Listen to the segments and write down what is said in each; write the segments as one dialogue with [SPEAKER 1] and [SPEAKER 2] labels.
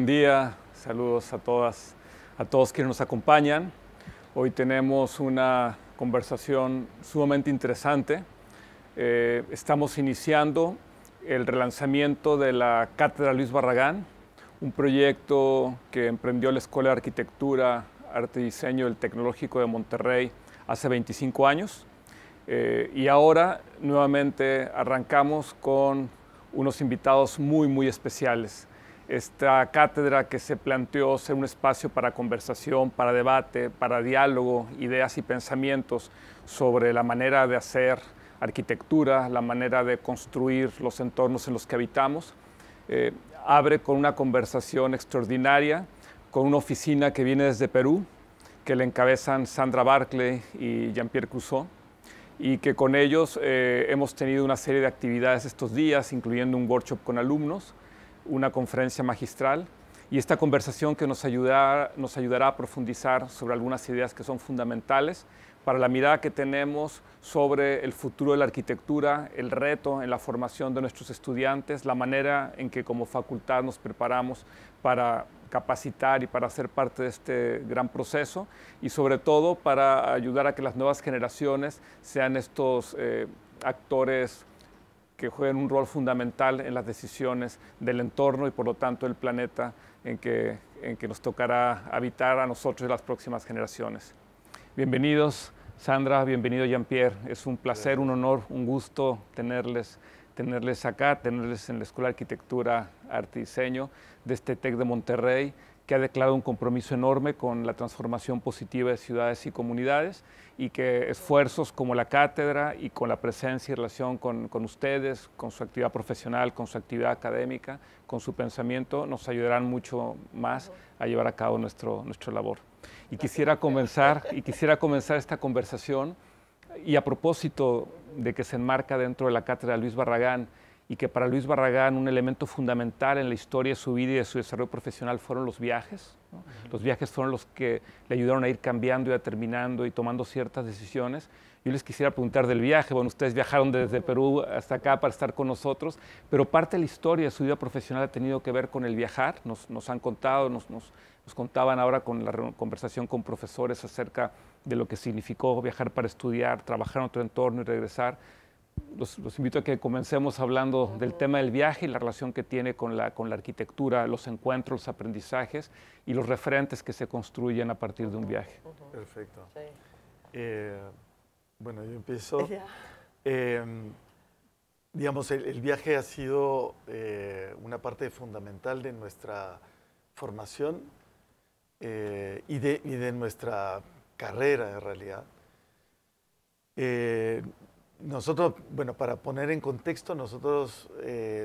[SPEAKER 1] buen día. Saludos a todas, a todos quienes nos acompañan. Hoy tenemos una conversación sumamente interesante. Estamos iniciando el relanzamiento de la Cátedra Luis Barragán, un proyecto que emprendió la Escuela de Arquitectura, Arte y Diseño del Tecnológico de Monterrey hace 25 años. Y ahora nuevamente arrancamos con unos invitados muy especiales. Esta cátedra que se planteó ser un espacio para conversación, para debate, para diálogo, ideas y pensamientos sobre la manera de hacer arquitectura, la manera de construir los entornos en los que habitamos, abre con una conversación extraordinaria, con una oficina que viene desde Perú, que le encabezan Sandra Barclay y Jean-Pierre Cusseau, y que con ellos hemos tenido una serie de actividades estos días, incluyendo un workshop con alumnos, una conferencia magistral y esta conversación que nos ayudará a profundizar sobre algunas ideas que son fundamentales para la mirada que tenemos sobre el futuro de la arquitectura, el reto en la formación de nuestros estudiantes, la manera en que como facultad nos preparamos para capacitar y para ser parte de este gran proceso y sobre todo para ayudar a que las nuevas generaciones sean estos actores que jueguen un rol fundamental en las decisiones del entorno y por lo tanto el planeta en que nos tocará habitar a nosotros y las próximas generaciones. Bienvenidos Sandra, bienvenido Jean-Pierre, es un placer, un honor, un gusto tenerles acá, tenerles en la Escuela de Arquitectura, Arte y Diseño de este TEC de Monterrey, que ha declarado un compromiso enorme con la transformación positiva de ciudades y comunidades y que esfuerzos como la cátedra y con la presencia y relación con ustedes, con su actividad profesional, con su actividad académica, con su pensamiento, nos ayudarán mucho más a llevar a cabo nuestra labor. Y quisiera comenzar esta conversación y a propósito de que se enmarca dentro de la cátedra de Luis Barragán y que para Luis Barragán un elemento fundamental en la historia de su vida y de su desarrollo profesional fueron los viajes, ¿no? Los viajes fueron los que le ayudaron a ir cambiando y determinando y tomando ciertas decisiones. Yo les quisiera preguntar del viaje. Bueno, ustedes viajaron desde Perú hasta acá para estar con nosotros, pero parte de la historia de su vida profesional ha tenido que ver con el viajar. Nos han contado, nos contaban ahora con la conversación con profesores acerca de lo que significó viajar para estudiar, trabajar en otro entorno y regresar. Los invito a que comencemos hablando del tema del viaje y la relación que tiene con la arquitectura, los encuentros, los aprendizajes y los referentes que se construyen a partir de un viaje.
[SPEAKER 2] Perfecto. Sí. Bueno, yo empiezo. Digamos, el viaje ha sido una parte fundamental de nuestra formación y de nuestra carrera, en realidad. Nosotros, bueno, para poner en contexto, nosotros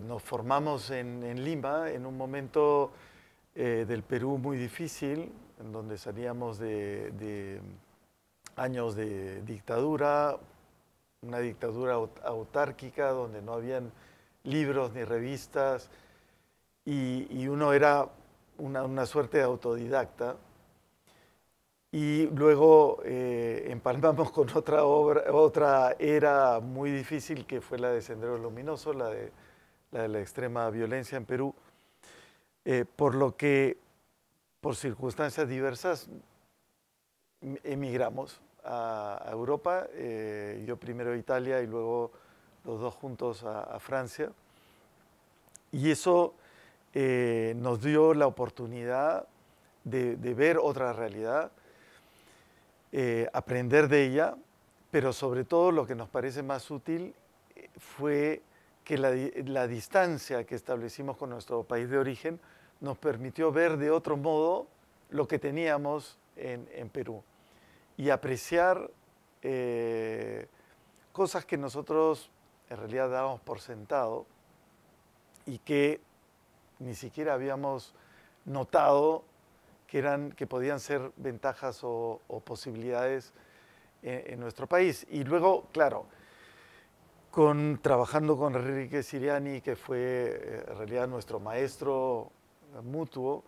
[SPEAKER 2] nos formamos en Lima en un momento del Perú muy difícil, en donde salíamos de años de dictadura, una dictadura autárquica, donde no habían libros ni revistas, y uno era una suerte de autodidacta. Y luego empalmamos con otra era muy difícil que fue la de Sendero Luminoso, la de la extrema violencia en Perú, por lo que por circunstancias diversas emigramos a Europa, yo primero a Italia y luego los dos juntos a Francia. Y eso nos dio la oportunidad de ver otra realidad, aprender de ella, pero sobre todo lo que nos parece más útil fue que la distancia que establecimos con nuestro país de origen nos permitió ver de otro modo lo que teníamos en Perú y apreciar cosas que nosotros en realidad dábamos por sentado y que ni siquiera habíamos notado que podían ser ventajas o posibilidades en nuestro país. Y luego, claro, trabajando con Enrique Siriani, que fue en realidad nuestro maestro mutuo,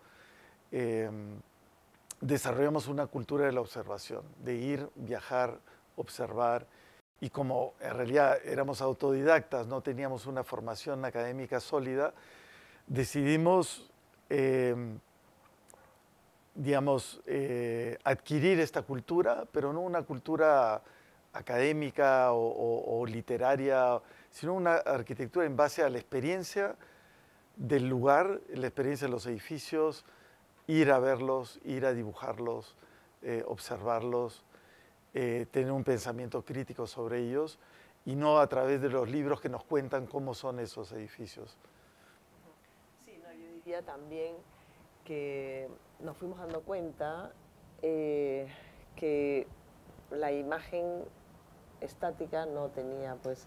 [SPEAKER 2] desarrollamos una cultura de la observación, de ir, viajar, observar. Y como en realidad éramos autodidactas, no teníamos una formación académica sólida, decidimos digamos, adquirir esta cultura, pero no una cultura académica o literaria, sino una arquitectura en base a la experiencia del lugar, la experiencia de los edificios, ir a verlos, ir a dibujarlos, observarlos, tener un pensamiento crítico sobre ellos y no a través de los libros que nos cuentan cómo son esos edificios.
[SPEAKER 3] Sí, no, yo diría también que nos fuimos dando cuenta que la imagen estática no tenía pues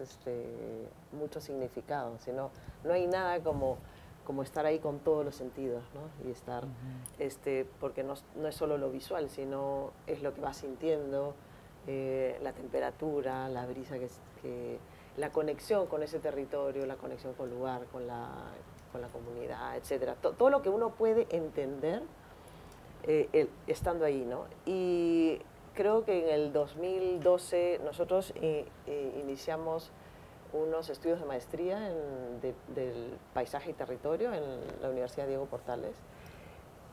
[SPEAKER 3] mucho significado, sino no hay nada como estar ahí con todos los sentidos, ¿no? Y estar, porque no es solo lo visual, sino es lo que vas sintiendo, la temperatura, la brisa, la conexión con ese territorio, la conexión con el lugar, con la comunidad, etcétera. Todo lo que uno puede entender estando ahí, ¿no? Y creo que en el 2012 nosotros iniciamos unos estudios de maestría del paisaje y territorio en la Universidad Diego Portales.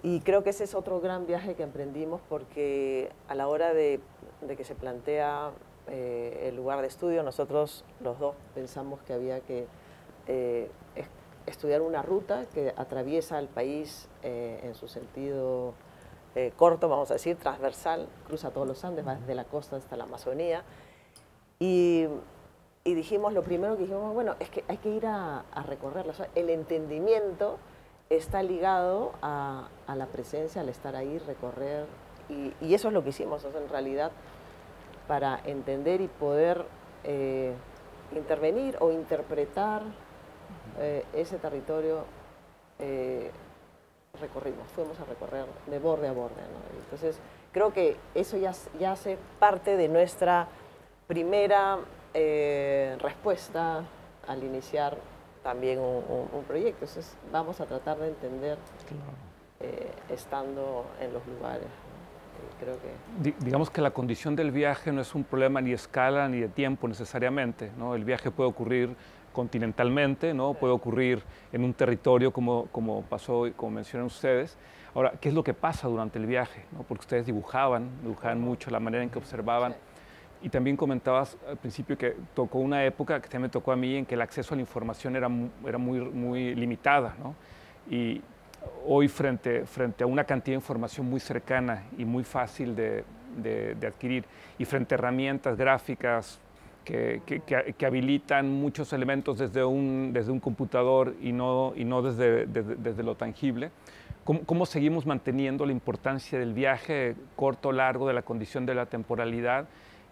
[SPEAKER 3] Y creo que ese es otro gran viaje que emprendimos porque a la hora de que se plantea el lugar de estudio, nosotros los dos pensamos que había que estudiar una ruta que atraviesa el país en su sentido corto, vamos a decir, transversal, cruza todos los Andes, va desde la costa hasta la Amazonía. Y dijimos, lo primero que dijimos, bueno, es que hay que ir a recorrerla. O sea, el entendimiento está ligado a la presencia, al estar ahí, recorrer, y eso es lo que hicimos, o sea, en realidad, para entender y poder intervenir o interpretar ese territorio, fuimos a recorrer de borde a borde, ¿no? Entonces, creo que eso ya hace parte de nuestra primera respuesta al iniciar también un proyecto. Entonces vamos a tratar de entender estando en los lugares, ¿no? Creo que...
[SPEAKER 1] Digamos que la condición del viaje no es un problema ni de escala ni de tiempo necesariamente, ¿no? El viaje puede ocurrir continentalmente, ¿no? Puede ocurrir en un territorio como pasó y como mencionan ustedes. Ahora, ¿qué es lo que pasa durante el viaje, ¿no? Porque ustedes dibujaban mucho la manera en que observaban.
[SPEAKER 3] Sí.
[SPEAKER 1] Y también comentabas al principio que tocó una época que también me tocó a mí en que el acceso a la información era muy limitada, ¿no? Y hoy frente a una cantidad de información muy cercana y muy fácil de adquirir y frente a herramientas gráficas que habilitan muchos elementos desde un computador y no desde lo tangible, ¿cómo seguimos manteniendo la importancia del viaje corto o largo, de la condición de la temporalidad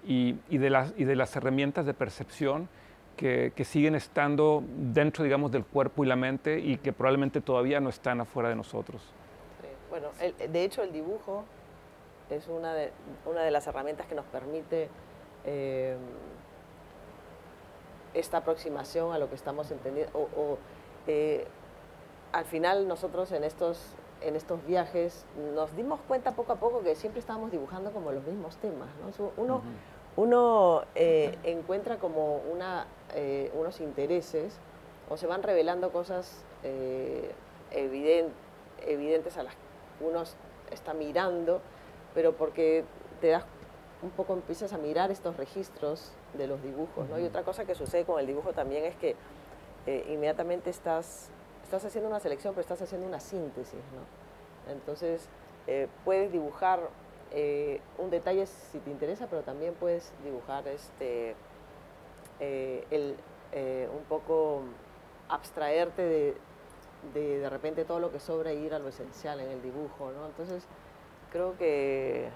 [SPEAKER 1] y de las herramientas de percepción que siguen estando dentro, digamos, del cuerpo y la mente y que probablemente todavía no están afuera de nosotros?
[SPEAKER 3] Sí. Bueno, de hecho el dibujo es una de las herramientas que nos permite esta aproximación a lo que estamos entendiendo. Al final nosotros en estos viajes nos dimos cuenta poco a poco que siempre estábamos dibujando como los mismos temas, ¿no? Uno encuentra como unos intereses o se van revelando cosas evidentes a las que uno está mirando, pero porque te das un poco, empiezas a mirar estos registros de los dibujos, ¿no? Y otra cosa que sucede con el dibujo también es que inmediatamente estás haciendo una selección, pero estás haciendo una síntesis, ¿no? Entonces, puedes dibujar un detalle si te interesa, pero también puedes dibujar un poco abstraerte de repente todo lo que sobra e ir a lo esencial en el dibujo, ¿no? Entonces, creo que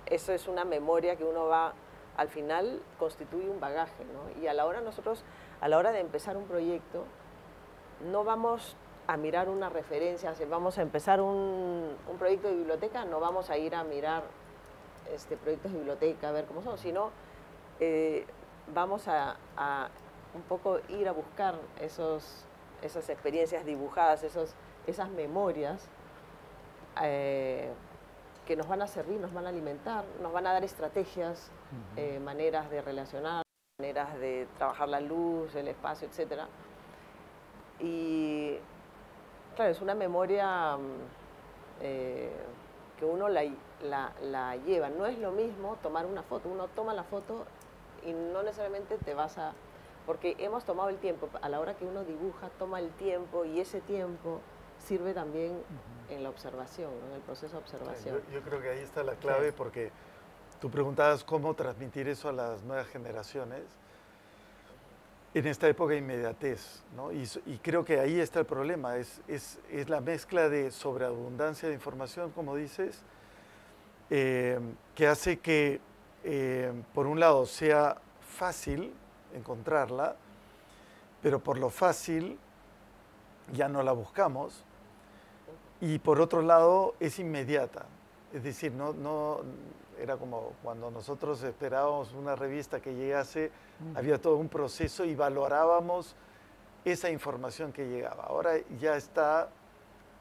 [SPEAKER 3] eso es una memoria que uno va, al final constituye un bagaje, ¿no? Y a la hora de empezar un proyecto, no vamos a mirar una referencia, si vamos a empezar un proyecto de biblioteca, no vamos a ir a mirar proyectos de biblioteca, a ver cómo son, sino vamos a un poco ir a buscar esas experiencias dibujadas, esas memorias que nos van a servir, nos van a alimentar, nos van a dar estrategias, maneras de relacionar, maneras de trabajar la luz, el espacio, etc. Y claro, es una memoria que uno la lleva. No es lo mismo tomar una foto. Uno toma la foto y no necesariamente te vas a... Porque hemos tomado el tiempo. A la hora que uno dibuja, toma el tiempo y ese tiempo sirve también en la observación, ¿no? En el proceso de observación.
[SPEAKER 2] Yo creo que ahí está la clave, sí, porque tú preguntabas cómo transmitir eso a las nuevas generaciones en esta época de inmediatez, ¿no? Y creo que ahí está el problema, es la mezcla de sobreabundancia de información, como dices, que hace que, por un lado, sea fácil encontrarla, pero por lo fácil ya no la buscamos, y por otro lado es inmediata, es decir, no era como cuando nosotros esperábamos una revista que llegase, había todo un proceso y valorábamos esa información que llegaba. Ahora ya está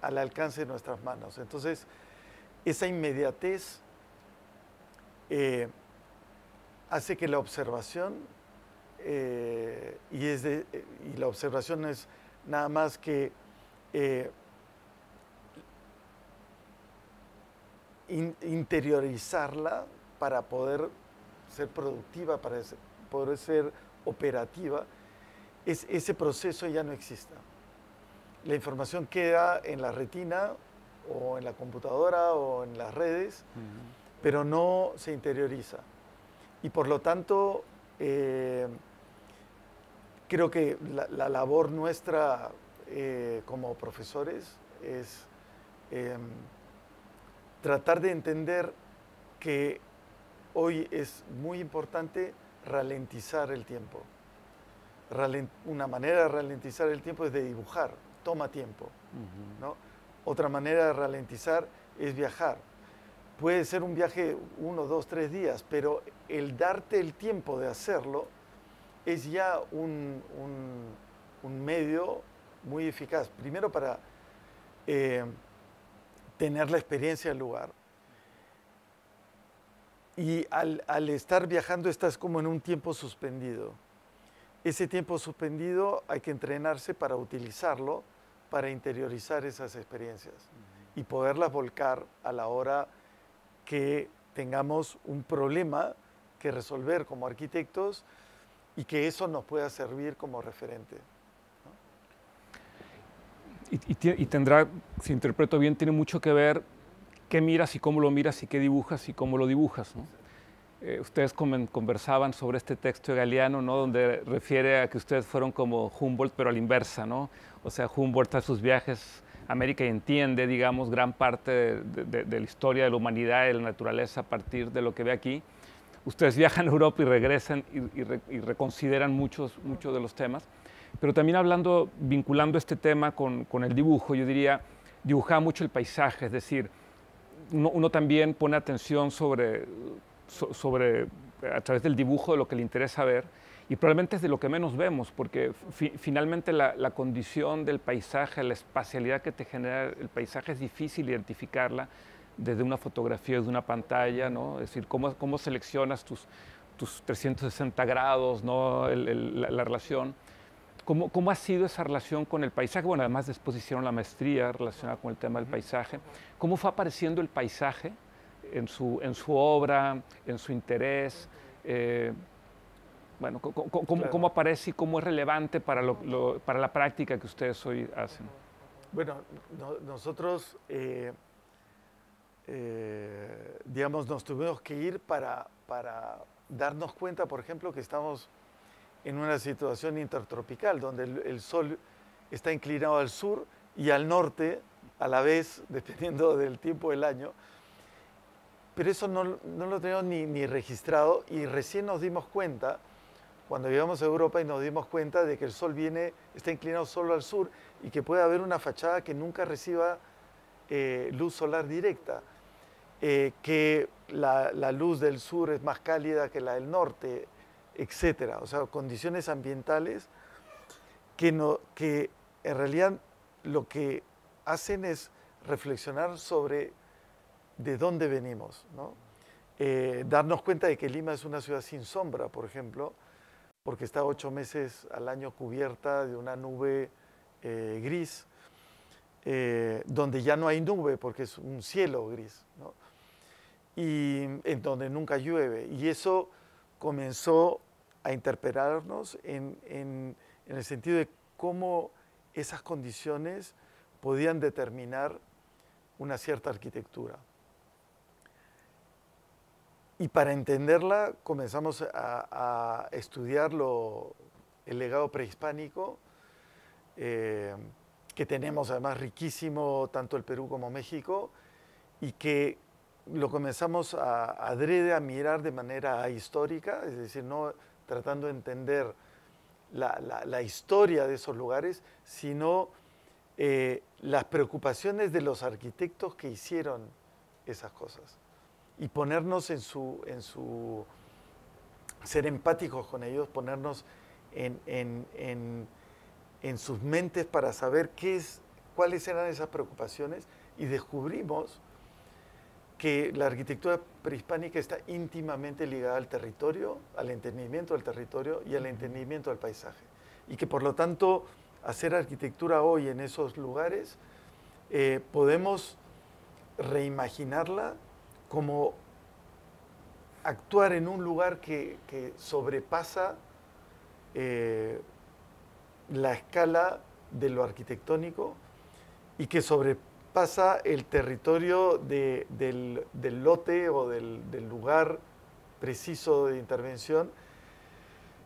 [SPEAKER 2] al alcance de nuestras manos. Entonces, esa inmediatez hace que la observación, y la observación no es nada más que interiorizarla para poder ser productiva, para poder ser operativa, ese proceso ya no existe. La información queda en la retina o en la computadora o en las redes, pero no se interioriza. Y por lo tanto, creo que la labor nuestra como profesores es tratar de entender que hoy es muy importante ralentizar el tiempo. Una manera de ralentizar el tiempo es de dibujar, toma tiempo, ¿no? Otra manera de ralentizar es viajar. Puede ser un viaje 1, 2, 3 días, pero el darte el tiempo de hacerlo es ya un medio muy eficaz. Primero para tener la experiencia del lugar. Y al estar viajando estás como en un tiempo suspendido. Ese tiempo suspendido hay que entrenarse para utilizarlo, para interiorizar esas experiencias y poderlas volcar a la hora que tengamos un problema que resolver como arquitectos y que eso nos pueda servir como referente, ¿no?
[SPEAKER 1] Y tendrá, si interpreto bien, tiene mucho que ver qué miras y cómo lo miras y qué dibujas y cómo lo dibujas, ¿no? Ustedes conversaban sobre este texto de Galeano, ¿no? Donde refiere a que ustedes fueron como Humboldt, pero a la inversa, ¿no? O sea, Humboldt a sus viajes a América y entiende, digamos, gran parte de la historia de la humanidad y de la naturaleza a partir de lo que ve aquí. Ustedes viajan a Europa y regresan y reconsideran muchos de los temas. Pero también vinculando este tema con el dibujo, yo diría, dibujaba mucho el paisaje, es decir, uno también pone atención sobre, a través del dibujo, de lo que le interesa ver, y probablemente es de lo que menos vemos, porque finalmente la condición del paisaje, la espacialidad que te genera el paisaje es difícil identificarla desde una fotografía, desde una pantalla, ¿no? Es decir, cómo seleccionas tus 360 grados, ¿no? La relación. ¿Cómo ha sido esa relación con el paisaje? Bueno, además después hicieron la maestría relacionada con el tema del paisaje. ¿Cómo fue apareciendo el paisaje en su obra, en su interés? Bueno, ¿cómo aparece y cómo es relevante para la práctica que ustedes hoy hacen?
[SPEAKER 2] Bueno, nosotros, digamos, nos tuvimos que ir para darnos cuenta, por ejemplo, que estamos en una situación intertropical, donde el sol está inclinado al sur y al norte, a la vez, dependiendo del tiempo del año. Pero eso no lo teníamos ni registrado, y recién nos dimos cuenta, cuando llegamos a Europa, y nos dimos cuenta de que el sol está inclinado solo al sur y que puede haber una fachada que nunca reciba luz solar directa, que la luz del sur es más cálida que la del norte, etcétera. O sea, condiciones ambientales que en realidad lo que hacen es reflexionar sobre de dónde venimos, ¿no? Darnos cuenta de que Lima es una ciudad sin sombra, por ejemplo, porque está 8 meses al año cubierta de una nube gris, donde ya no hay nube porque es un cielo gris, ¿no? Y en donde nunca llueve. Y eso comenzó a interpelarnos en el sentido de cómo esas condiciones podían determinar una cierta arquitectura. Y para entenderla comenzamos a estudiar el legado prehispánico, que tenemos además riquísimo tanto el Perú como México, y que lo comenzamos adrede a mirar de manera histórica, es decir, no tratando de entender la historia de esos lugares, sino las preocupaciones de los arquitectos que hicieron esas cosas. Y ponernos ser empáticos con ellos, ponernos en sus mentes para saber cuáles eran esas preocupaciones, y descubrimos que la arquitectura prehispánica está íntimamente ligada al territorio, al entendimiento del territorio y al entendimiento del paisaje. Y que por lo tanto, hacer arquitectura hoy en esos lugares, podemos reimaginarla como actuar en un lugar que sobrepasa la escala de lo arquitectónico y que sobrepasa el territorio del lote o del lugar preciso de intervención,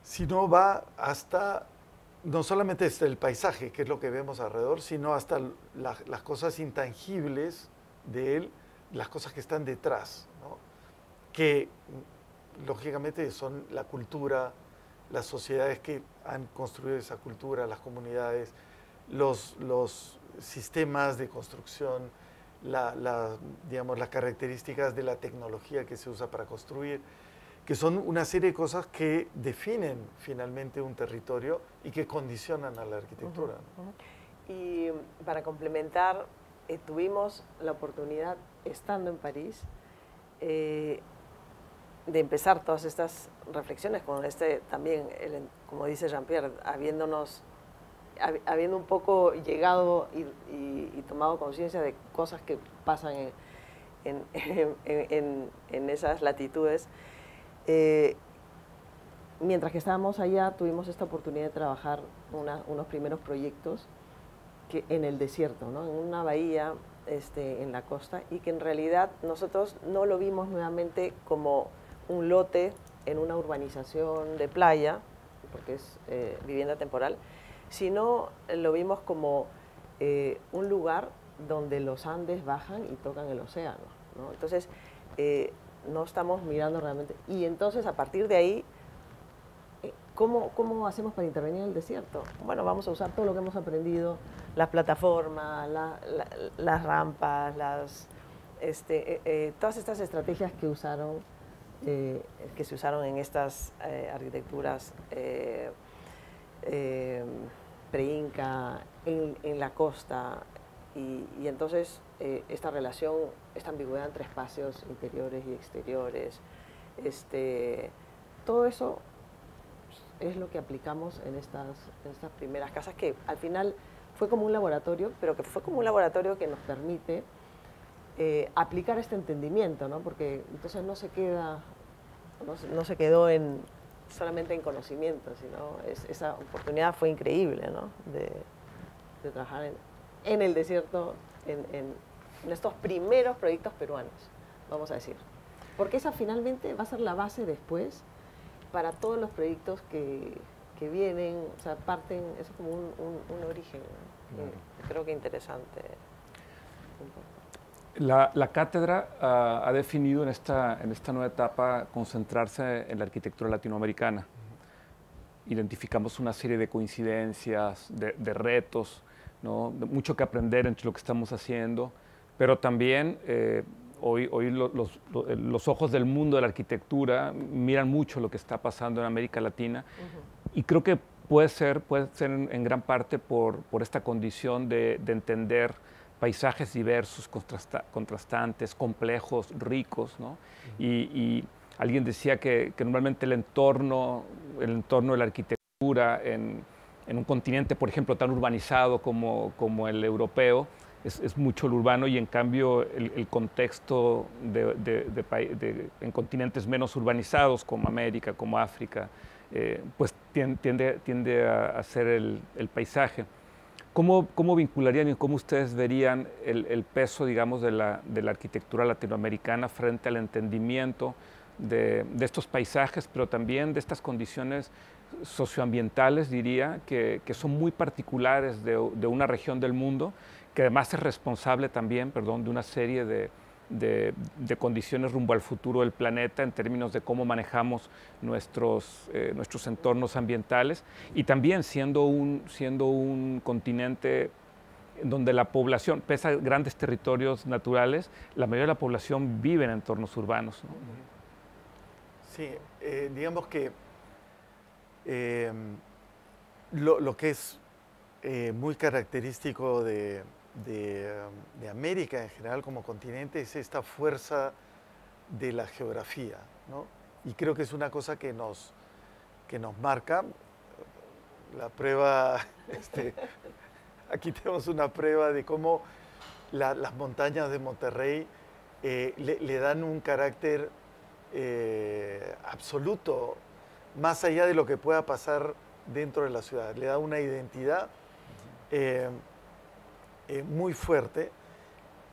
[SPEAKER 2] sino va hasta, no solamente hasta el paisaje, que es lo que vemos alrededor, sino hasta las cosas intangibles de él, las cosas que están detrás, ¿no? Que lógicamente son la cultura, las sociedades que han construido esa cultura, las comunidades, los sistemas de construcción, digamos, las características de la tecnología que se usa para construir, que son una serie de cosas que definen finalmente un territorio y que condicionan a la arquitectura.
[SPEAKER 3] Y para complementar, tuvimos la oportunidad, estando en París, de empezar todas estas reflexiones con también, como dice Jean-Pierre, habiendo un poco llegado y tomado conciencia de cosas que pasan en esas latitudes. Mientras que estábamos allá, tuvimos esta oportunidad de trabajar unos primeros proyectos en el desierto, ¿no? En una bahía en la costa, y que en realidad nosotros no lo vimos nuevamente como un lote en una urbanización de playa, porque es vivienda temporal, sino lo vimos como un lugar donde los Andes bajan y tocan el océano, ¿no? Entonces, no estamos mirando realmente. Y entonces, a partir de ahí, ¿cómo hacemos para intervenir en el desierto? Bueno, vamos a usar todo lo que hemos aprendido, las plataformas, las rampas, todas estas estrategias que se usaron en estas arquitecturas pre-inca, en la costa, y entonces esta relación, esta ambigüedad entre espacios interiores y exteriores, todo eso es lo que aplicamos en estas primeras casas, que al final fue como un laboratorio, pero que fue como un laboratorio que nos permite aplicar este entendimiento, ¿no? Porque entonces no se quedó solamente en conocimiento, sino esa oportunidad fue increíble, ¿no? de trabajar en el desierto, en estos primeros proyectos peruanos, vamos a decir. Porque esa finalmente va a ser la base después para todos los proyectos que vienen, o sea, parten, eso es como un origen, ¿no? Creo que interesante.
[SPEAKER 1] La cátedra ha definido en esta nueva etapa concentrarse en la arquitectura latinoamericana. Identificamos una serie de coincidencias, de retos, ¿no? Mucho que aprender entre lo que estamos haciendo, pero también hoy los ojos del mundo de la arquitectura miran mucho lo que está pasando en América Latina, y creo que puede ser en gran parte por esta condición de entender paisajes diversos, contrastantes, complejos, ricos, ¿no? Y alguien decía que normalmente el entorno de la arquitectura en un continente, por ejemplo, tan urbanizado como el europeo, es mucho lo urbano, y en cambio el contexto en continentes menos urbanizados como América, como África, pues tiende a ser el paisaje. ¿Cómo vincularían y cómo ustedes verían el peso, digamos, de la arquitectura latinoamericana frente al entendimiento de estos paisajes, pero también de estas condiciones socioambientales, diría, que son muy particulares de una región del mundo, que además es responsable también, perdón, de una serie de condiciones rumbo al futuro del planeta en términos de cómo manejamos nuestros entornos ambientales, y también siendo un continente donde la población, pese a grandes territorios naturales, la mayoría de la población vive en entornos urbanos, ¿no?
[SPEAKER 2] Sí, digamos que lo que es muy característico de América en general como continente es esta fuerza de la geografía, ¿no? Y creo que es una cosa que nos marca. La prueba, aquí tenemos una prueba de cómo las montañas de Monterrey le dan un carácter absoluto, más allá de lo que pueda pasar dentro de la ciudad. Le da una identidad muy fuerte,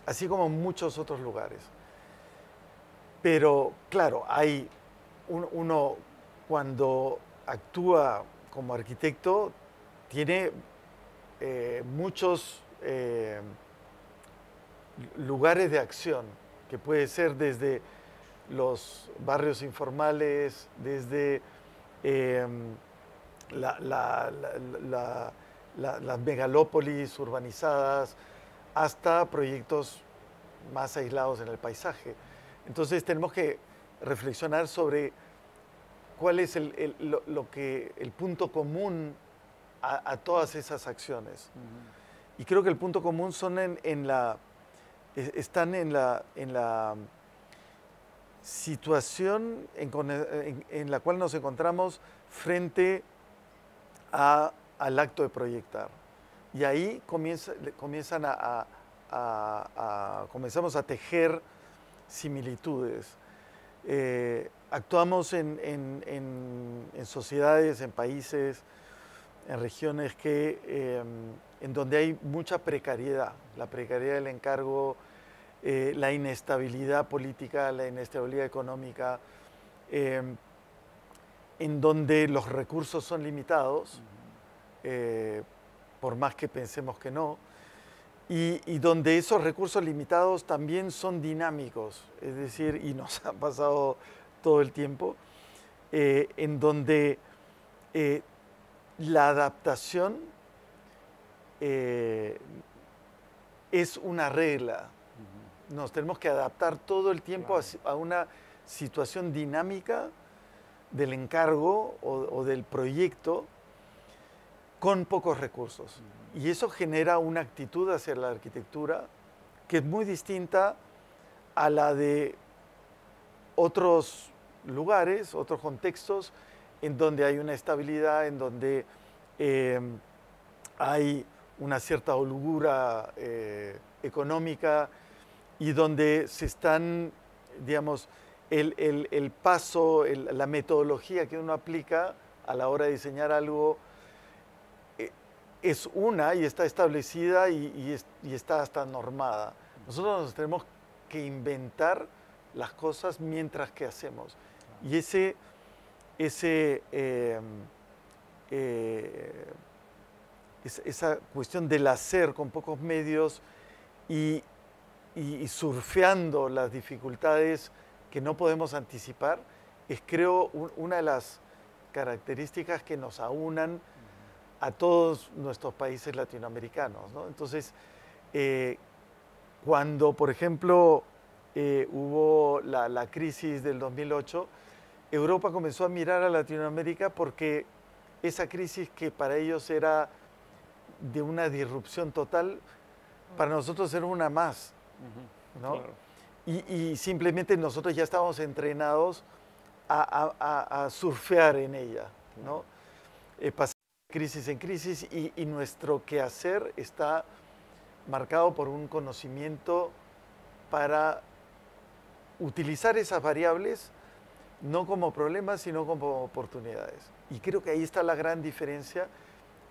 [SPEAKER 2] así como en muchos otros lugares. Pero claro, uno cuando actúa como arquitecto tiene muchos lugares de acción, que puede ser desde los barrios informales, desde las megalópolis urbanizadas, hasta proyectos más aislados en el paisaje. Entonces tenemos que reflexionar sobre cuál es el punto común a todas esas acciones. Y creo que el punto común son están en la situación en la cual nos encontramos frente al acto de proyectar. Y ahí comenzamos a tejer similitudes. Actuamos en sociedades, en países, en regiones en donde hay mucha precariedad, la precariedad del encargo, la inestabilidad política, la inestabilidad económica, en donde los recursos son limitados, por más que pensemos que no, y donde esos recursos limitados también son dinámicos, es decir, y nos ha pasado todo el tiempo, en donde la adaptación es una regla. Nos tenemos que adaptar todo el tiempo a una situación dinámica del encargo o del proyecto con pocos recursos. Y eso genera una actitud hacia la arquitectura que es muy distinta a la de otros lugares, otros contextos, en donde hay una estabilidad, en donde hay una cierta holgura económica, y donde se están, digamos, el paso, la metodología que uno aplica a la hora de diseñar algo es una y está establecida y está hasta normada. Nosotros nos tenemos que inventar las cosas mientras que hacemos. Y esa cuestión del hacer con pocos medios y surfeando las dificultades que no podemos anticipar, es, creo, una de las características que nos aunan a todos nuestros países latinoamericanos, ¿no? Entonces, cuando, por ejemplo, hubo la crisis del 2008, Europa comenzó a mirar a Latinoamérica porque esa crisis, que para ellos era de una disrupción total, para nosotros era una más, ¿no? Claro. Y simplemente nosotros ya estábamos entrenados a surfear en ella, ¿no? Pasar de crisis en crisis, y nuestro quehacer está marcado por un conocimiento para utilizar esas variables no como problemas, sino como oportunidades. Y creo que ahí está la gran diferencia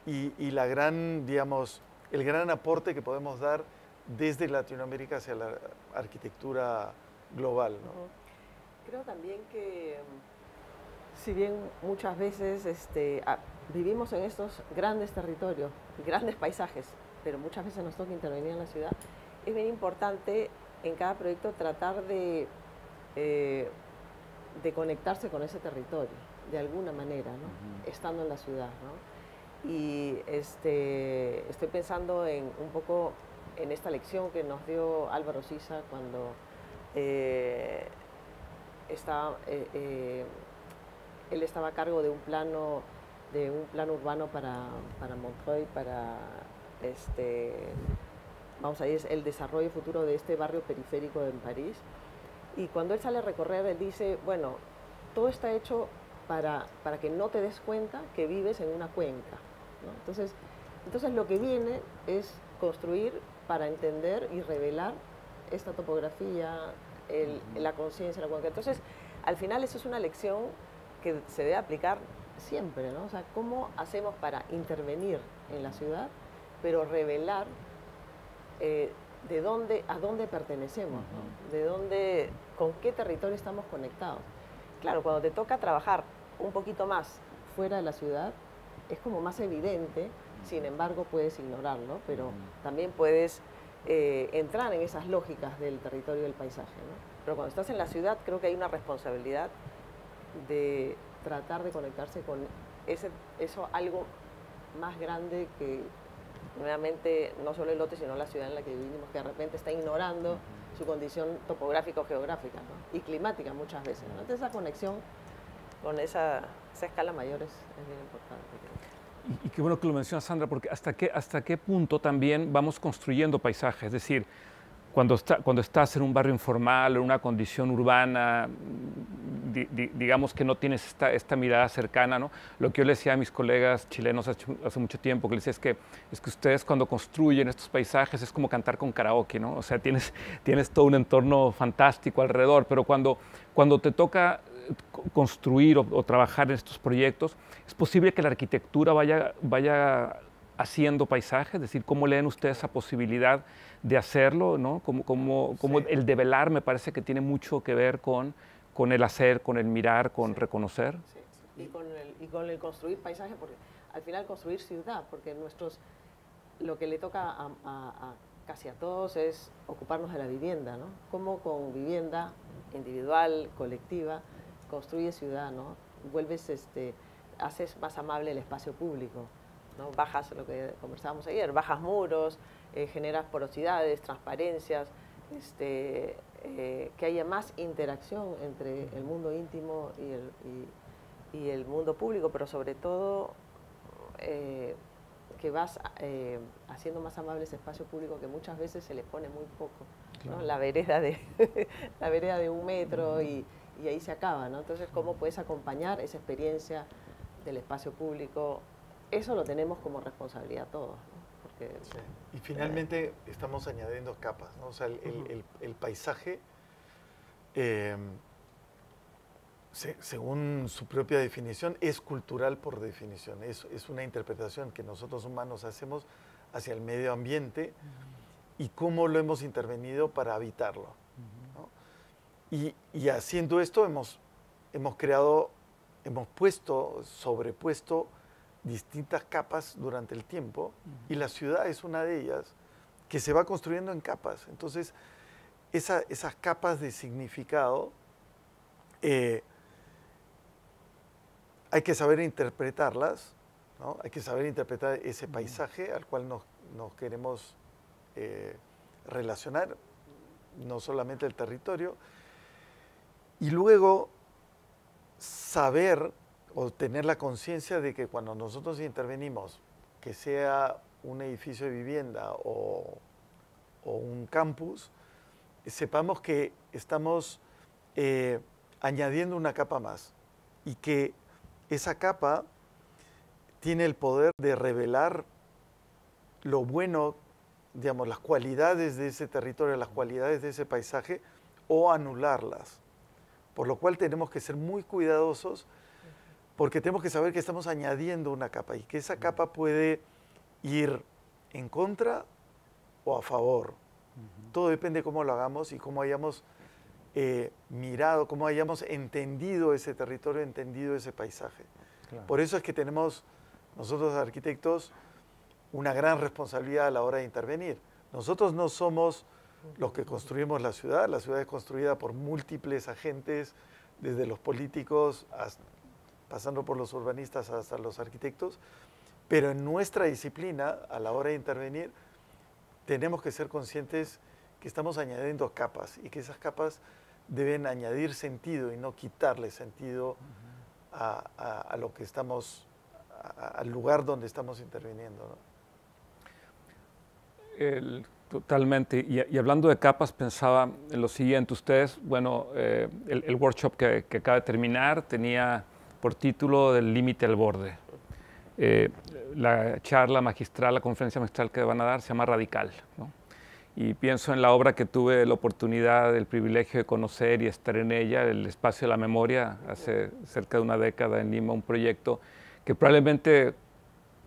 [SPEAKER 2] y la gran, digamos, el gran aporte que podemos dar desde Latinoamérica hacia la arquitectura global, ¿no?
[SPEAKER 3] Creo también que, si bien muchas veces vivimos en estos grandes territorios, grandes paisajes, pero muchas veces nos toca intervenir en la ciudad, es bien importante en cada proyecto tratar de conectarse con ese territorio, de alguna manera, ¿no? Estando en la ciudad, ¿no? Y estoy pensando un poco en esta lección que nos dio Álvaro Siza cuando él estaba a cargo de un plano urbano para Montreuil, para vamos a decir, el desarrollo futuro de este barrio periférico en París. Y cuando él sale a recorrer, él dice, bueno, todo está hecho para que no te des cuenta que vives en una cuenca, ¿no? Entonces lo que viene es construir para entender y revelar esta topografía, la conciencia de la cuenca. Entonces, al final eso es una lección que se debe aplicar siempre, ¿no? O sea, ¿cómo hacemos para intervenir en la ciudad, pero revelar a dónde pertenecemos, ¿no? Con qué territorio estamos conectados? Claro, cuando te toca trabajar un poquito más fuera de la ciudad, es como más evidente, sin embargo puedes ignorarlo, pero también puedes entrar en esas lógicas del territorio y del paisaje, ¿no? Pero cuando estás en la ciudad, creo que hay una responsabilidad de tratar de conectarse con eso algo más grande que nuevamente no solo el lote, sino la ciudad en la que vivimos, que de repente está ignorando su condición topográfica o geográfica, ¿no? Y climática muchas veces, ¿no? Entonces esa conexión con esa escala mayor es bien importante, creo.
[SPEAKER 1] Y qué bueno que lo mencionas, Sandra, porque hasta qué punto también vamos construyendo paisajes. Es decir, cuando estás en un barrio informal, en una condición urbana, digamos que no tienes esta mirada cercana, ¿no? Lo que yo le decía a mis colegas chilenos hace mucho tiempo, que les decía es que ustedes cuando construyen estos paisajes es como cantar con karaoke, ¿no? O sea, tienes todo un entorno fantástico alrededor, pero cuando te toca construir o trabajar en estos proyectos, es posible que la arquitectura vaya haciendo paisajes, es decir, ¿cómo leen ustedes esa posibilidad de hacerlo, ¿no? Como
[SPEAKER 2] Sí.
[SPEAKER 1] el develar me parece que tiene mucho que ver con el hacer, con el mirar, con reconocer.
[SPEAKER 3] Sí. Y con el construir paisaje, porque al final construir ciudad, porque lo que le toca a casi a todos es ocuparnos de la vivienda, ¿no? Cómo con vivienda individual, colectiva, construye ciudad, ¿no? Haces más amable el espacio público, ¿no? Bajas, lo que conversábamos ayer, bajas muros, generas porosidades, transparencias, que haya más interacción entre el mundo íntimo y el mundo público, pero sobre todo que vas haciendo más amable ese espacio público que muchas veces se le pone muy poco, ¿no? Claro. La vereda de 1 metro y ahí se acaba, ¿no? Entonces, ¿cómo puedes acompañar esa experiencia del espacio público? Eso lo tenemos como responsabilidad todos, ¿no? Porque,
[SPEAKER 2] sí. Y finalmente estamos añadiendo capas, ¿no? O sea, el paisaje, según su propia definición, es cultural por definición. Es una interpretación que nosotros humanos hacemos hacia el medio ambiente y cómo lo hemos intervenido para habitarlo, ¿no? Y haciendo esto hemos sobrepuesto distintas capas durante el tiempo, y la ciudad es una de ellas que se va construyendo en capas. Entonces, esas capas de significado hay que saber interpretarlas, ¿no? Hay que saber interpretar ese paisaje al cual nos queremos relacionar, no solamente el territorio, y luego saber o tener la conciencia de que cuando nosotros intervenimos, que sea un edificio de vivienda o un campus, sepamos que estamos añadiendo una capa más y que esa capa tiene el poder de revelar lo bueno digamos, las cualidades de ese territorio, las cualidades de ese paisaje, o anularlas. Por lo cual tenemos que ser muy cuidadosos, porque tenemos que saber que estamos añadiendo una capa y que esa capa puede ir en contra o a favor. Todo depende de cómo lo hagamos y cómo hayamos mirado, cómo hayamos entendido ese territorio, entendido ese paisaje.
[SPEAKER 1] Claro.
[SPEAKER 2] Por eso es que tenemos nosotros arquitectos una gran responsabilidad a la hora de intervenir. Nosotros no somos los que construimos la ciudad es construida por múltiples agentes, desde los políticos, pasando por los urbanistas hasta los arquitectos, pero en nuestra disciplina, a la hora de intervenir, tenemos que ser conscientes que estamos añadiendo capas y que esas capas deben añadir sentido y no quitarle sentido a lo que estamos, al lugar donde estamos interviniendo, ¿no?
[SPEAKER 1] Totalmente. Y hablando de capas, pensaba en lo siguiente. Ustedes, bueno, el workshop que acaba de terminar tenía por título del límite al borde. La charla magistral, la conferencia magistral que van a dar se llama Radical, ¿no? Y pienso en la obra que tuve la oportunidad, el privilegio de conocer y estar en ella, el Espacio de la Memoria, hace cerca de una década en Lima, un proyecto que probablemente,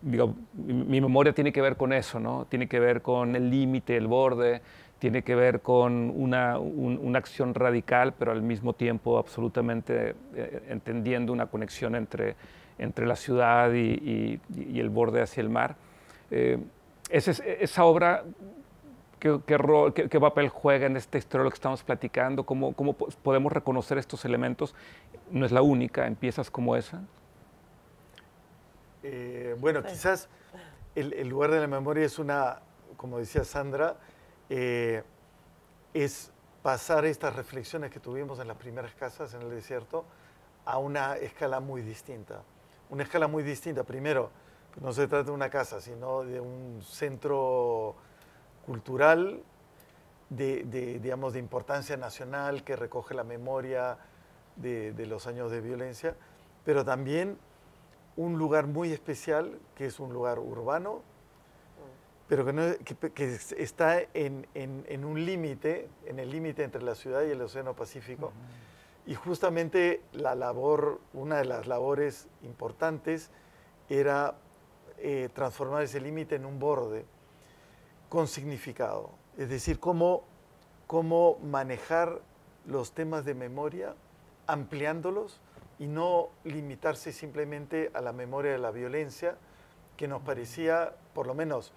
[SPEAKER 1] digo, mi memoria tiene que ver con eso, ¿no? Tiene que ver con el límite, el borde, tiene que ver con una acción radical, pero al mismo tiempo absolutamente entendiendo una conexión entre la ciudad y el borde hacia el mar. Esa obra, ¿qué papel juega en esta historia de lo que estamos platicando? ¿Cómo podemos reconocer estos elementos? No es la única, empiezas como esa.
[SPEAKER 2] Bueno, quizás el lugar de la memoria es como decía Sandra, es pasar estas reflexiones que tuvimos en las primeras casas en el desierto a una escala muy distinta. Una escala muy distinta. Primero, no se trata de una casa, sino de un centro cultural digamos, de importancia nacional que recoge la memoria de los años de violencia, pero también un lugar muy especial, que es un lugar urbano, pero que está en un límite, en el límite entre la ciudad y el Océano Pacífico. Y justamente una de las labores importantes era transformar ese límite en un borde con significado. Es decir, cómo manejar los temas de memoria, ampliándolos y no limitarse simplemente a la memoria de la violencia, que nos parecía, por lo menos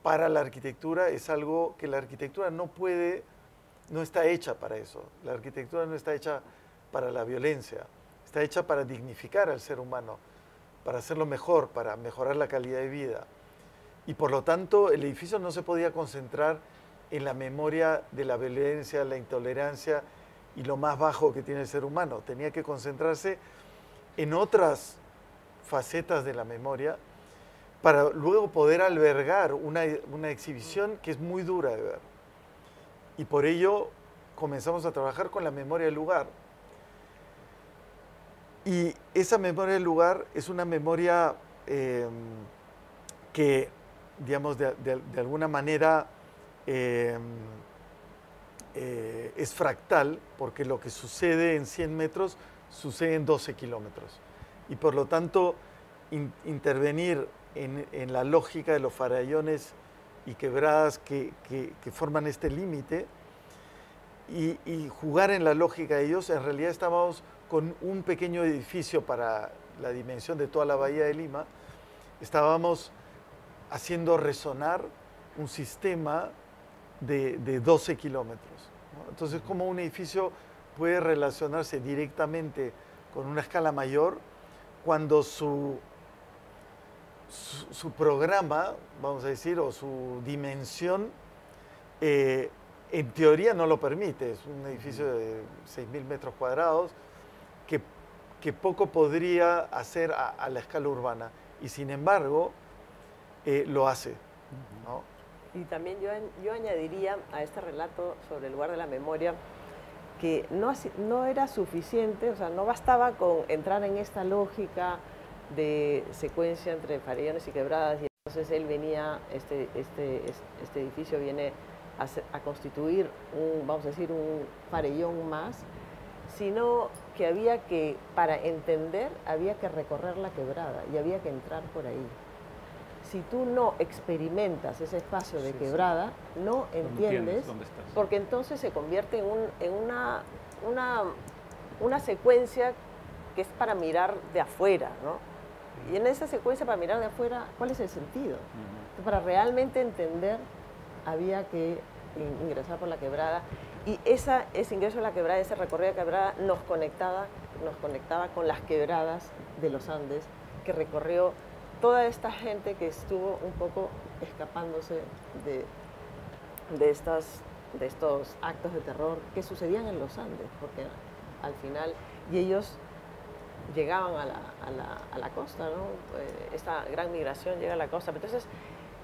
[SPEAKER 2] para la arquitectura, es algo que la arquitectura no está hecha para eso. La arquitectura no está hecha para la violencia, está hecha para dignificar al ser humano, para hacerlo mejor, para mejorar la calidad de vida. Y por lo tanto, el edificio no se podía concentrar en la memoria de la violencia, la intolerancia y lo más bajo que tiene el ser humano. Tenía que concentrarse en otras facetas de la memoria para luego poder albergar una exhibición que es muy dura de ver. Y por ello comenzamos a trabajar con la memoria del lugar. Y esa memoria del lugar es una memoria que, digamos, de alguna manera es fractal, porque lo que sucede en 100 metros sucede en 12 kilómetros. Y por lo tanto, intervenir en la lógica de los farallones y quebradas que forman este límite y jugar en la lógica de ellos, en realidad estábamos con un pequeño edificio para la dimensión de toda la bahía de Lima, estábamos haciendo resonar un sistema de 12 kilómetros, ¿no? Entonces, ¿cómo un edificio puede relacionarse directamente con una escala mayor cuando su programa, vamos a decir, o su dimensión, en teoría no lo permite? Es un edificio de 6.000 metros cuadrados que poco podría hacer a la escala urbana, y sin embargo lo hace, ¿no?
[SPEAKER 3] Y también yo añadiría a este relato sobre el lugar de la memoria que no era suficiente, o sea, no bastaba con entrar en esta lógica de secuencia entre farallones y quebradas y entonces él venía, este edificio viene a constituir vamos a decir, un pabellón más, sino que había que, para entender, había que recorrer la quebrada y había que entrar por ahí. Si tú no experimentas ese espacio de quebrada, no entiendes,
[SPEAKER 1] dónde estás.
[SPEAKER 3] porque entonces se convierte en una secuencia que es para mirar de afuera, ¿no? Y en esa secuencia para mirar de afuera, ¿cuál es el sentido? Para realmente entender, había que ingresar por la quebrada, y ese ingreso a la quebrada, ese recorrido de quebrada, nos conectaba con las quebradas de los Andes, que recorrió toda esta gente que estuvo un poco escapándose de estos actos de terror que sucedían en los Andes, porque al final, y ellos llegaban a la costa, ¿no? Esta gran migración llega a la costa. Entonces,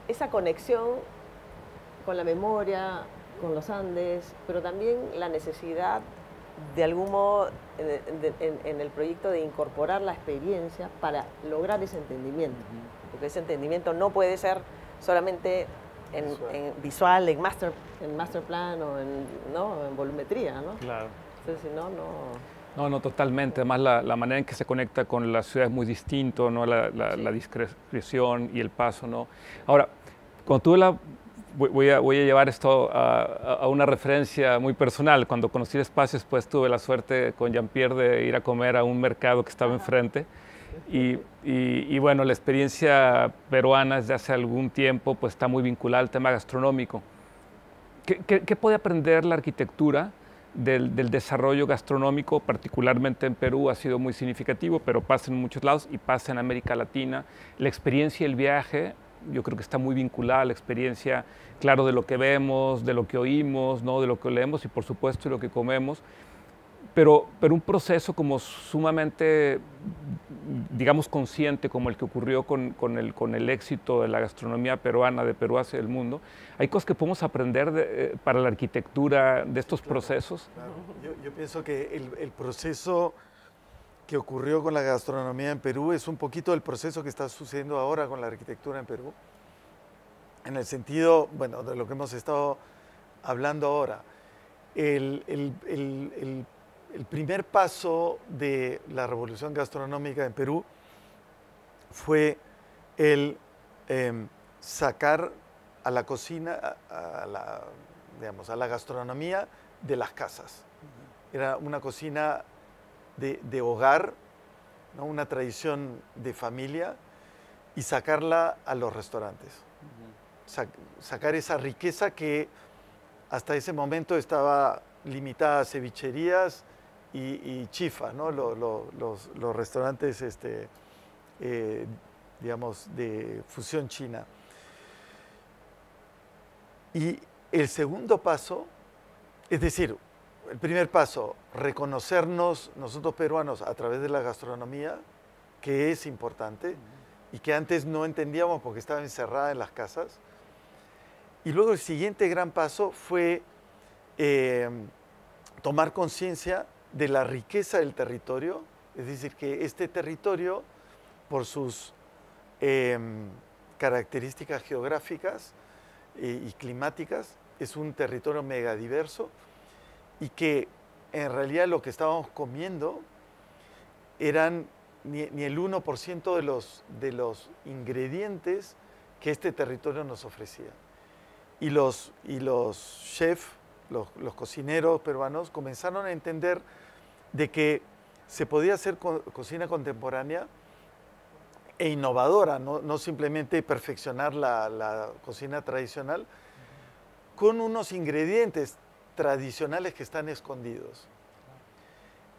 [SPEAKER 3] esa conexión con la memoria, con los Andes, pero también la necesidad, de algún modo, en el proyecto de incorporar la experiencia para lograr ese entendimiento. Porque ese entendimiento no puede ser solamente en visual, en master plan o en volumetría, ¿no?
[SPEAKER 1] Claro.
[SPEAKER 3] Entonces, si no,
[SPEAKER 1] No, totalmente. Además, la manera en que se conecta con la ciudad es muy distinto, ¿no? La discreción y el paso, ¿no? Ahora, cuando tuve voy a llevar esto a una referencia muy personal. Cuando conocí el espacio, después tuve la suerte con Jean-Pierre de ir a comer a un mercado que estaba enfrente. Y bueno, la experiencia peruana desde hace algún tiempo pues está muy vinculada al tema gastronómico. ¿Qué puede aprender la arquitectura del desarrollo gastronómico? Particularmente en Perú ha sido muy significativo, pero pasa en muchos lados y pasa en América Latina. La experiencia y el viaje, yo creo que está muy vinculada a la experiencia, claro, de lo que vemos, de lo que oímos, ¿no? De lo que leemos y por supuesto de lo que comemos. Pero un proceso como sumamente, digamos, consciente, como el que ocurrió con el éxito de la gastronomía peruana, de Perú hacia el mundo, hay cosas que podemos aprender para la arquitectura de estos procesos.
[SPEAKER 2] Claro. Yo pienso que el proceso que ocurrió con la gastronomía en Perú es un poquito el proceso que está sucediendo ahora con la arquitectura en Perú, en el sentido, bueno, de lo que hemos estado hablando ahora. El primer paso de la revolución gastronómica en Perú fue el sacar a la cocina, a la gastronomía de las casas. Era una cocina de hogar, ¿no? Una tradición de familia, y sacarla a los restaurantes. Sacar esa riqueza que hasta ese momento estaba limitada a cevicherías y chifa, ¿no? Los restaurantes digamos, de fusión china. Y el segundo paso, es decir, el primer paso, reconocernos nosotros peruanos a través de la gastronomía, que es importante y que antes no entendíamos porque estaba encerrada en las casas. Y luego el siguiente gran paso fue tomar conciencia de la riqueza del territorio, es decir, que este territorio, por sus características geográficas y climáticas, es un territorio megadiverso, y que en realidad lo que estábamos comiendo eran ni el 1% de los ingredientes que este territorio nos ofrecía. Y los chefs, los cocineros peruanos, comenzaron a entender de que se podía hacer cocina contemporánea e innovadora, no simplemente perfeccionar la cocina tradicional, con unos ingredientes tradicionales que están escondidos.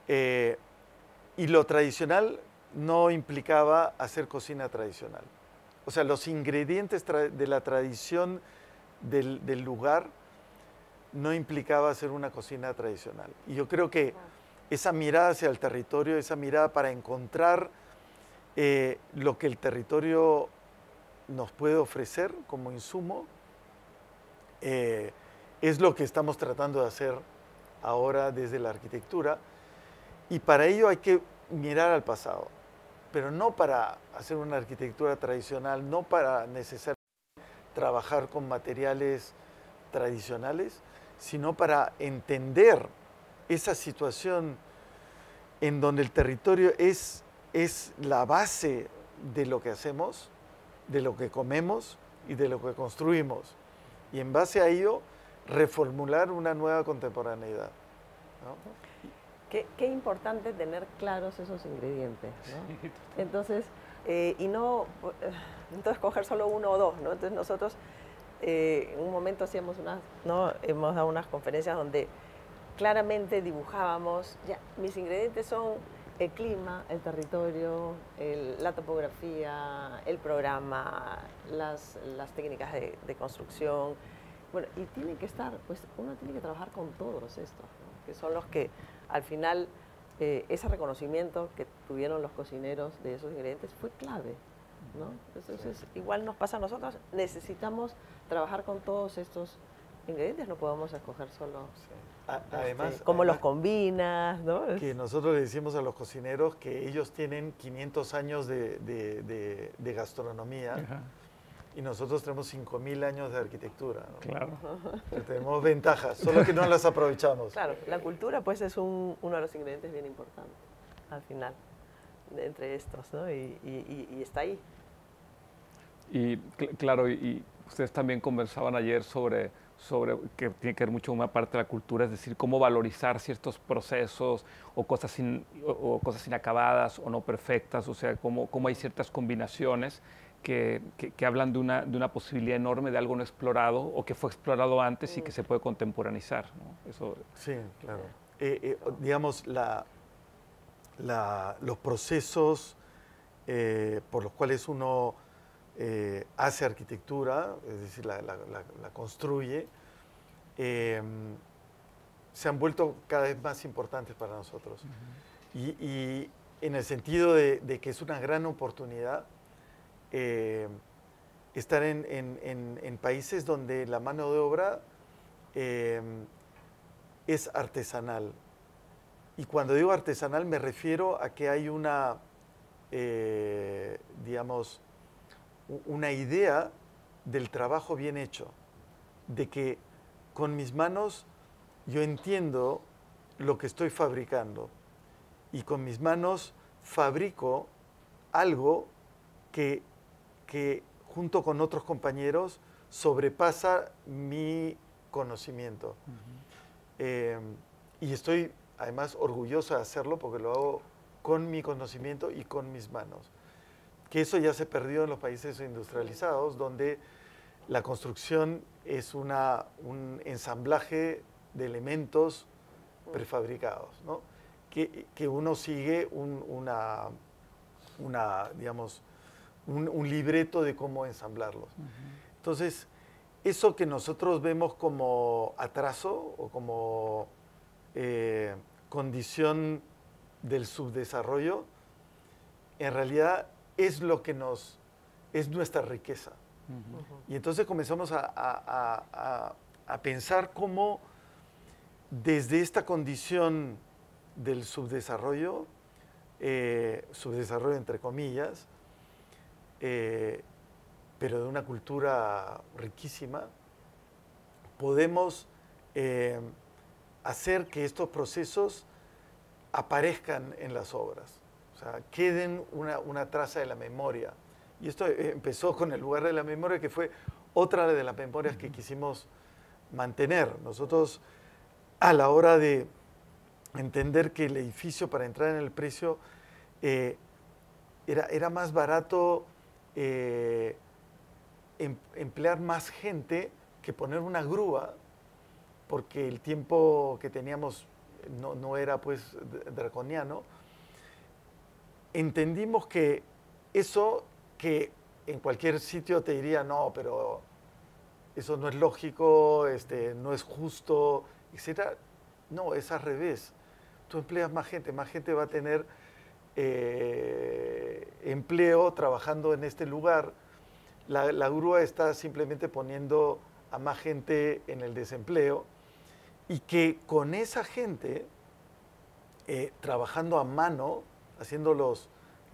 [SPEAKER 2] Y lo tradicional no implicaba hacer cocina tradicional. O sea, los ingredientes de la tradición del lugar no implicaba hacer una cocina tradicional. Y yo creo que esa mirada hacia el territorio, esa mirada para encontrar lo que el territorio nos puede ofrecer como insumo, es lo que estamos tratando de hacer ahora desde la arquitectura, y para ello hay que mirar al pasado. pero no para hacer una arquitectura tradicional, no para necesariamente trabajar con materiales tradicionales, sino para entender esa situación en donde el territorio es la base de lo que hacemos, de lo que comemos y de lo que construimos. Y en base a ello, reformular una nueva contemporaneidad, ¿no?
[SPEAKER 3] Qué importante tener claros esos ingredientes, ¿no? Entonces, y no entonces coger solo uno o dos, ¿no? Entonces nosotros en un momento hacíamos ¿no? Hemos dado unas conferencias donde claramente dibujábamos, ya, mis ingredientes son el clima, el territorio, la topografía, el programa, las técnicas de construcción. Bueno, y tiene que estar, pues uno tiene que trabajar con todos estos, ¿no? Que son los que al final ese reconocimiento que tuvieron los cocineros de esos ingredientes fue clave, ¿no? Entonces, igual nos pasa a nosotros, necesitamos trabajar con todos estos ingredientes, no podemos escoger solo
[SPEAKER 2] además,
[SPEAKER 3] cómo los combinas, ¿no?
[SPEAKER 2] Que nosotros le decimos a los cocineros que ellos tienen 500 años de gastronomía.
[SPEAKER 1] Ajá.
[SPEAKER 2] Y nosotros tenemos 5000 años de arquitectura, ¿no?
[SPEAKER 1] Claro.
[SPEAKER 2] Tenemos ventajas, solo que no las aprovechamos.
[SPEAKER 3] Claro, la cultura pues es uno de los ingredientes bien importantes al final, entre estos, ¿no? Y está ahí.
[SPEAKER 1] Y claro, y ustedes también conversaban ayer sobre que tiene que ver mucho con una parte de la cultura, es decir, cómo valorizar ciertos procesos o cosas inacabadas o no perfectas, o sea, cómo hay ciertas combinaciones que hablan de una posibilidad enorme de algo no explorado o que fue explorado antes y que se puede contemporaneizar, ¿no? Eso.
[SPEAKER 2] Sí, claro. Digamos, los procesos por los cuales uno hace arquitectura, es decir, la construye, se han vuelto cada vez más importantes para nosotros. Y en el sentido de que es una gran oportunidad estar en países donde la mano de obra es artesanal. Y cuando digo artesanal me refiero a que hay digamos, una idea del trabajo bien hecho, de que con mis manos yo entiendo lo que estoy fabricando y con mis manos fabrico algo que junto con otros compañeros sobrepasa mi conocimiento. Y estoy además orgulloso de hacerlo porque lo hago con mi conocimiento y con mis manos. Que eso ya se perdió en los países industrializados, donde la construcción es un ensamblaje de elementos prefabricados, ¿no? Que uno sigue digamos, un libreto de cómo ensamblarlos. Entonces, eso que nosotros vemos como atraso o como condición del subdesarrollo, en realidad es lo que es nuestra riqueza. Y entonces comenzamos a pensar cómo desde esta condición del subdesarrollo entre comillas, pero de una cultura riquísima, podemos hacer que estos procesos aparezcan en las obras, o sea, queden una traza de la memoria. Y esto empezó con el lugar de la memoria, que fue otra de las memorias que quisimos mantener. Nosotros, a la hora de entender que el edificio, para entrar en el precio, era más barato emplear más gente que poner una grúa, porque el tiempo que teníamos no era pues draconiano. Entendimos que eso, que en cualquier sitio te diría, no, pero eso no es lógico, no es justo, etc. No, es al revés. Tú empleas más gente va a tener empleo trabajando en este lugar. La grúa está simplemente poniendo a más gente en el desempleo, y que con esa gente trabajando a mano, haciendo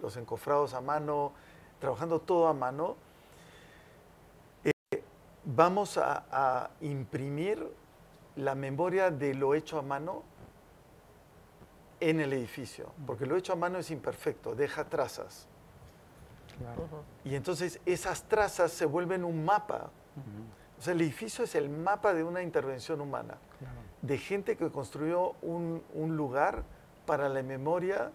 [SPEAKER 2] los encofrados a mano, trabajando todo a mano, vamos a imprimir la memoria de lo hecho a mano en el edificio, porque lo hecho a mano es imperfecto, deja trazas.
[SPEAKER 1] Claro.
[SPEAKER 2] Y entonces esas trazas se vuelven un mapa. O sea, el edificio es el mapa de una intervención humana,
[SPEAKER 1] Claro.
[SPEAKER 2] de gente que construyó un lugar para la memoria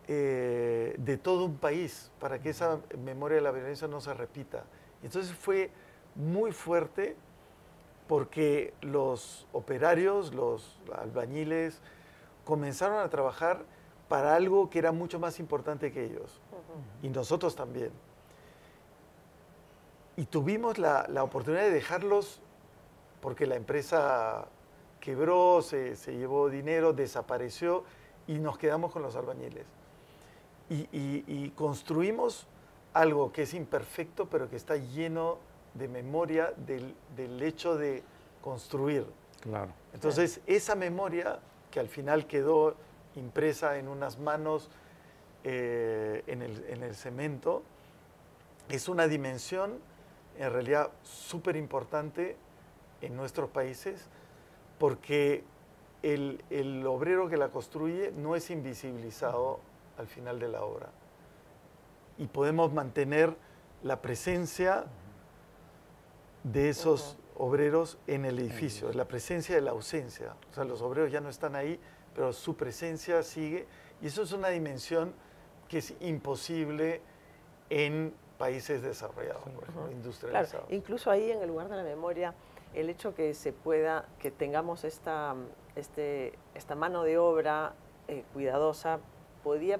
[SPEAKER 2] de todo un país, para que esa memoria de la violencia no se repita. Y entonces fue muy fuerte porque los operarios, los albañiles, comenzaron a trabajar para algo que era mucho más importante que ellos. Y nosotros también. Y tuvimos la oportunidad de dejarlos porque la empresa quebró, se llevó dinero, desapareció y nos quedamos con los albañiles. Y construimos algo que es imperfecto, pero que está lleno de memoria del hecho de construir.
[SPEAKER 1] Claro.
[SPEAKER 2] Entonces, esa memoria que al final quedó impresa en unas manos en el cemento, es una dimensión en realidad súper importante en nuestros países, porque el obrero que la construye no es invisibilizado al final de la obra. Y podemos mantener la presencia de esos obreros en el edificio, la presencia de la ausencia. O sea, los obreros ya no están ahí, pero su presencia sigue. Y eso es una dimensión que es imposible en países desarrollados, por ejemplo, industrializados.
[SPEAKER 3] Claro, incluso ahí en el lugar de la memoria, el hecho que que tengamos esta mano de obra cuidadosa, podía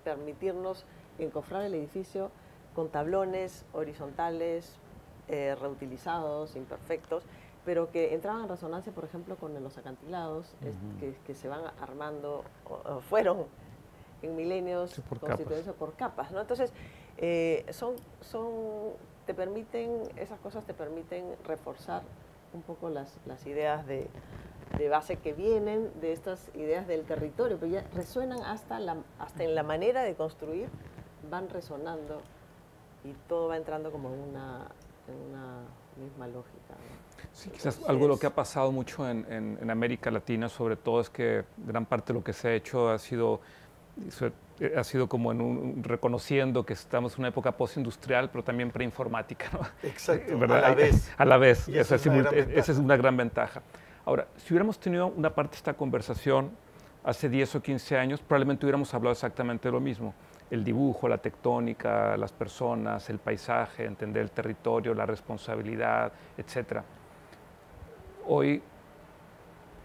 [SPEAKER 3] permitirnos encofrar el edificio con tablones horizontales, reutilizados, imperfectos, pero que entraban en resonancia, por ejemplo, con los acantilados que se van armando, o fueron en milenios constituidos por capas, ¿no? Entonces, esas cosas te permiten reforzar un poco las ideas de base que vienen de estas ideas del territorio, pero ya resuenan hasta en la manera de construir, van resonando y todo va entrando como en una misma lógica, ¿no?
[SPEAKER 1] Sí, quizás algo de lo que ha pasado mucho en América Latina, sobre todo, es que gran parte de lo que se ha hecho ha sido como reconociendo que estamos en una época postindustrial, pero también preinformática, ¿no?
[SPEAKER 2] Exacto,
[SPEAKER 1] ¿verdad?
[SPEAKER 2] a la vez.
[SPEAKER 1] A la vez,
[SPEAKER 2] esa
[SPEAKER 1] es una gran ventaja. Ahora, si hubiéramos tenido una parte de esta conversación hace 10 o 15 años, probablemente hubiéramos hablado exactamente de lo mismo. El dibujo, la tectónica, las personas, el paisaje, entender el territorio, la responsabilidad, etc. Hoy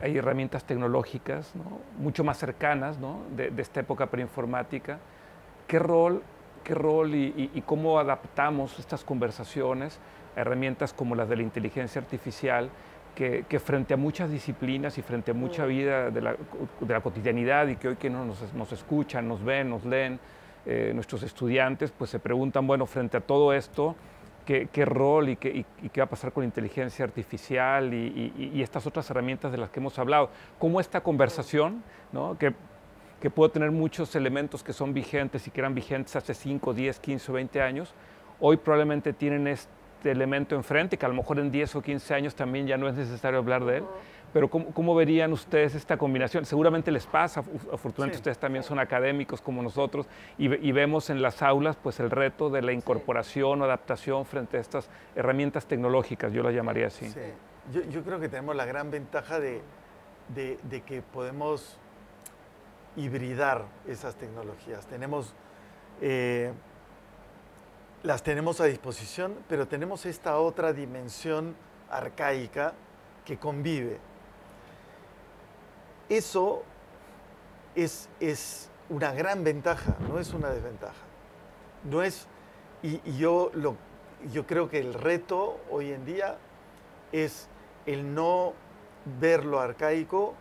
[SPEAKER 1] hay herramientas tecnológicas, ¿no?, mucho más cercanas, ¿no?, de esta época preinformática. ¿Qué rol y cómo adaptamos estas conversaciones a herramientas como las de la inteligencia artificial, que frente a muchas disciplinas y frente a mucha vida de la cotidianidad, y que hoy que nos escuchan, nos ven, nos leen, nuestros estudiantes, pues se preguntan, bueno, frente a todo esto, ¿qué rol y qué va a pasar con la inteligencia artificial y estas otras herramientas de las que hemos hablado? ¿Cómo esta conversación, ¿no?, que puede tener muchos elementos que son vigentes y que eran vigentes hace 5, 10, 15 o 20 años, hoy probablemente tienen este elemento enfrente, que a lo mejor en 10 o 15 años también ya no es necesario hablar de él? Pero ¿cómo verían ustedes esta combinación? Seguramente les pasa, afortunadamente ustedes también son académicos como nosotros, y vemos en las aulas pues el reto de la incorporación o adaptación frente a estas herramientas tecnológicas, yo las llamaría así.
[SPEAKER 2] Sí. Yo creo que tenemos la gran ventaja de que podemos hibridar esas tecnologías. Las tenemos a disposición, pero tenemos esta otra dimensión arcaica que convive. Eso es una gran ventaja, no es una desventaja. No es, yo creo que el reto hoy en día es el no ver lo arcaico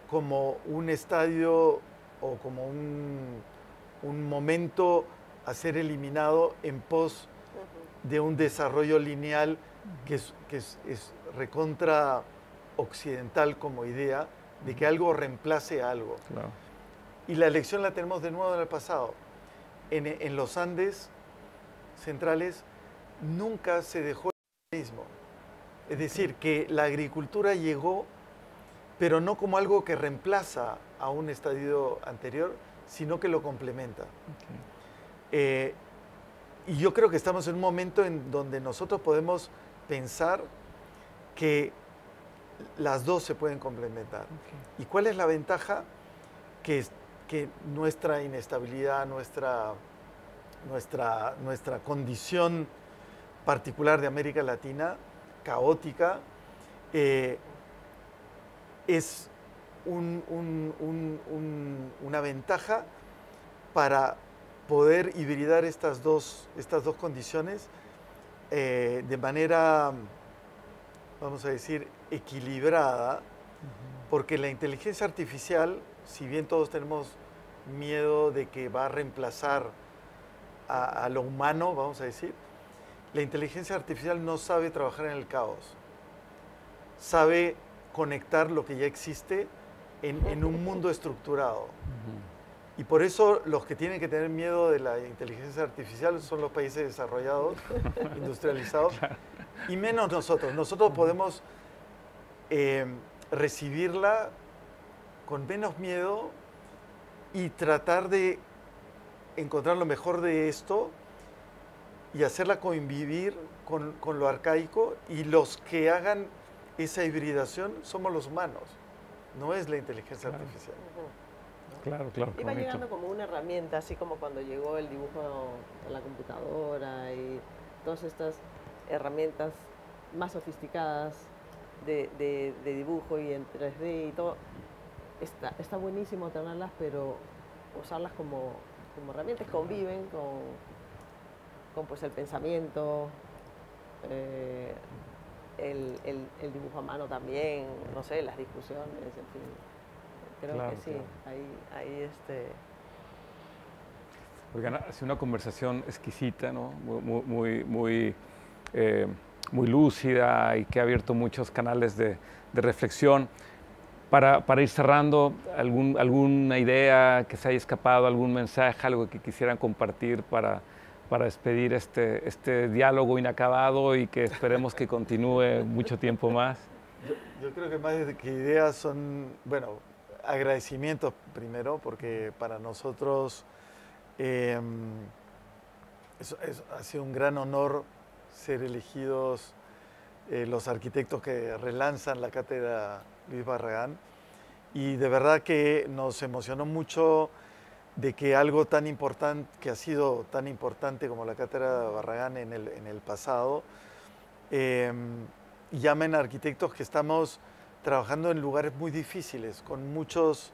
[SPEAKER 2] como un estadio o como un momento a ser eliminado en pos de un desarrollo lineal que es recontra occidental como idea, de que algo reemplace a algo.
[SPEAKER 1] Claro.
[SPEAKER 2] Y la elección la tenemos de nuevo en el pasado. En los Andes centrales nunca se dejó el mismo. Es decir, que la agricultura llegó, pero no como algo que reemplaza a un estadio anterior, sino que lo complementa. Y yo creo que estamos en un momento en donde nosotros podemos pensar que las dos se pueden complementar. ¿Y cuál es la ventaja? Que nuestra inestabilidad, nuestra condición particular de América Latina, caótica, es una ventaja para poder hibridar estas dos condiciones de manera, vamos a decir, equilibrada, porque la inteligencia artificial, si bien todos tenemos miedo de que va a reemplazar a lo humano, vamos a decir, la inteligencia artificial no sabe trabajar en el caos, sabe conectar lo que ya existe en un mundo estructurado. Y por eso los que tienen que tener miedo de la inteligencia artificial son los países desarrollados, industrializados, y menos nosotros. Nosotros podemos recibirla con menos miedo y tratar de encontrar lo mejor de esto y hacerla convivir con lo arcaico, y los que hagan esa hibridación somos los humanos, no es la inteligencia artificial.
[SPEAKER 1] Claro.
[SPEAKER 3] Iba llegando como una herramienta, así como cuando llegó el dibujo a la computadora y todas estas herramientas más sofisticadas de dibujo y en 3D y todo. Está buenísimo tenerlas, pero usarlas como herramientas que conviven con pues, el pensamiento, el dibujo a mano también, no sé, las discusiones, en fin. Creo que sí, claro. Ahí
[SPEAKER 1] Oigan, ha sido una conversación exquisita, ¿no? Muy lúcida, y que ha abierto muchos canales de reflexión. Para ir cerrando, ¿alguna idea que se haya escapado, algún mensaje, algo que quisieran compartir para despedir este diálogo inacabado y que esperemos que continúe mucho tiempo más?
[SPEAKER 2] Yo creo que más que ideas son, bueno, agradecimientos primero, porque para nosotros ha sido un gran honor ser elegidos los arquitectos que relanzan la cátedra Luis Barragán, y de verdad que nos emocionó mucho de que algo tan importante, que ha sido tan importante como la cátedra Barragán en el pasado, llamen a arquitectos que estamos trabajando en lugares muy difíciles, con muchas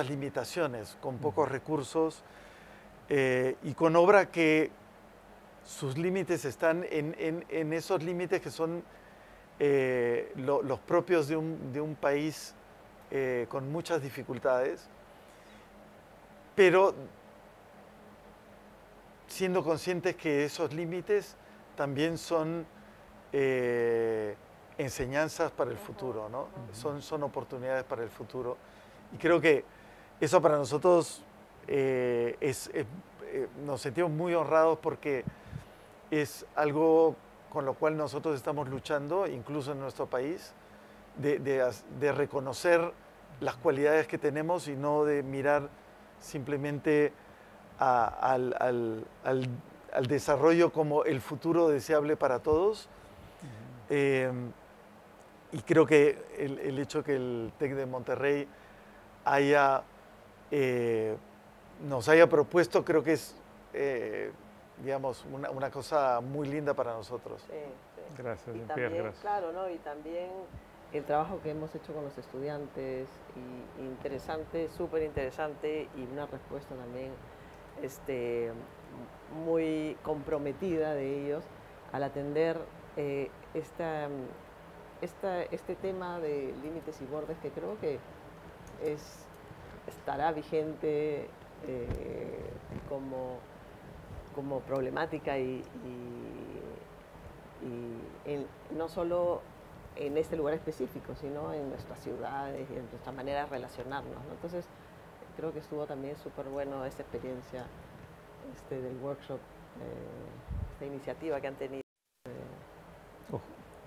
[SPEAKER 2] limitaciones, con pocos recursos, y con obra que sus límites están en esos límites que son los propios de un país con muchas dificultades, pero siendo conscientes que esos límites también son enseñanzas para el futuro, ¿no? Son oportunidades para el futuro. Y creo que eso para nosotros nos sentimos muy honrados, porque es algo con lo cual nosotros estamos luchando, incluso en nuestro país, de reconocer las cualidades que tenemos y no de mirar simplemente al desarrollo como el futuro deseable para todos. Y creo que el hecho que el TEC de Monterrey nos haya propuesto, creo que es digamos, una cosa muy linda para nosotros.
[SPEAKER 3] Sí.
[SPEAKER 1] Gracias,
[SPEAKER 3] Jean-Pierre,
[SPEAKER 1] gracias.
[SPEAKER 3] Claro, ¿no? Y también el trabajo que hemos hecho con los estudiantes, y interesante, súper interesante, y una respuesta también muy comprometida de ellos al atender este tema de límites y bordes, que creo que estará vigente como problemática, y no solo en este lugar específico, sino en nuestras ciudades y en nuestra manera de relacionarnos, ¿no? Entonces, creo que estuvo también súper bueno esta experiencia del workshop, esta iniciativa que han tenido.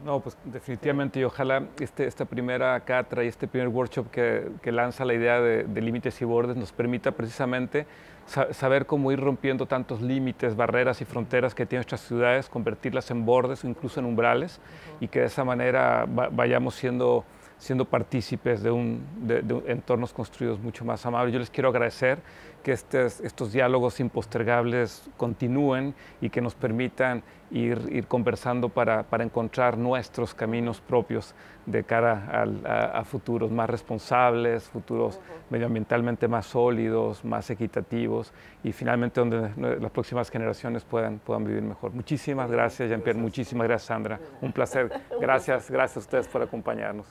[SPEAKER 1] No, pues definitivamente, y ojalá esta primera cátedra y este primer workshop que lanza la idea de límites y bordes nos permita precisamente saber cómo ir rompiendo tantos límites, barreras y fronteras que tienen nuestras ciudades, convertirlas en bordes o incluso en umbrales, y que de esa manera vayamos siendo partícipes de entornos construidos mucho más amables. Yo les quiero agradecer que estos diálogos impostergables continúen y que nos permitan ir conversando para encontrar nuestros caminos propios de cara a futuros más responsables, futuros medioambientalmente más sólidos, más equitativos y finalmente donde las próximas generaciones puedan vivir mejor. Muchísimas gracias, Jean-Pierre. Muchísimas gracias, Sandra. Un placer. Gracias a ustedes por acompañarnos.